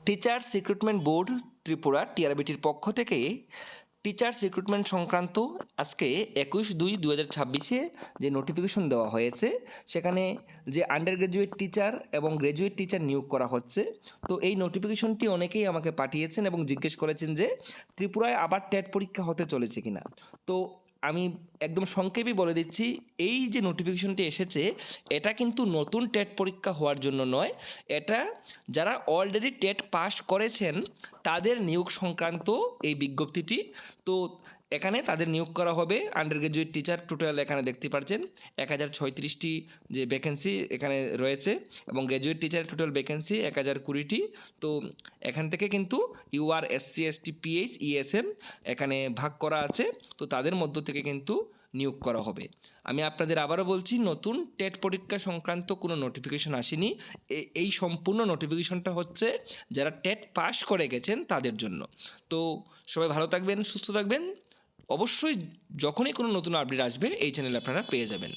Teachers recruitment board Tripura টিআরবিটির পক্ষ থেকে teachers recruitment সংক্রান্ত আজকে 21/2/2026 যে নোটিফিকেশন দেওয়া হয়েছে সেখানে যে আন্ডার গ্র্যাজুয়েট টিচার এবং গ্র্যাজুয়েট টিচার নিয়োগ করা হচ্ছে। তো এই নোটিফিকেশনটি অনেকেই আমাকে পাঠিয়েছেন এবং জিজ্ঞেস করেছেন যে ত্রিপুরায় আবার টেট পরীক্ষা হতে চলেছে কিনা। তো আমি একদম সংক্ষেপে বলে দিচ্ছি, এই যে নোটিফিকেশনটি এসেছে এটা কিন্তু নতুন টেট পরীক্ষা হওয়ার জন্য নয়, এটা যারা অলরেডি টেট পাস করেছেন তাদের নিয়োগ সংক্রান্ত এই বিজ্ঞপ্তিটি। তো এখানে তাদের নিয়োগ করা হবে আন্ডার গ্র্যাজুয়েট টিচার। টোটাল এখানে দেখতে পাচ্ছেন 1036টি যে ভ্যাকেন্সি এখানে রয়েছে এবং গ্র্যাজুয়েট টিচারের টোটাল ভ্যাকেন্সি 1020টি। তো এখান থেকে কিন্তু UR SC ST PH ESM এখানে ভাগ করা আছে, তো তাদের মধ্য থেকে কিন্তু নিয়োগ করা হবে। আমি আপনাদের আবারও বলছি, নতুন টেট পরীক্ষা সংক্রান্ত কোনো নোটিফিকেশন আসেনি। এই সম্পূর্ণ নোটিফিকেশনটা হচ্ছে যারা টেট পাস করে গেছেন তাদের জন্য। তো সবাই ভালো থাকবেন, সুস্থ থাকবেন। অবশ্যই যখনই কোনো নতুন আপডেট আসবে এই চ্যানেলে আপনারা পেয়ে যাবেন।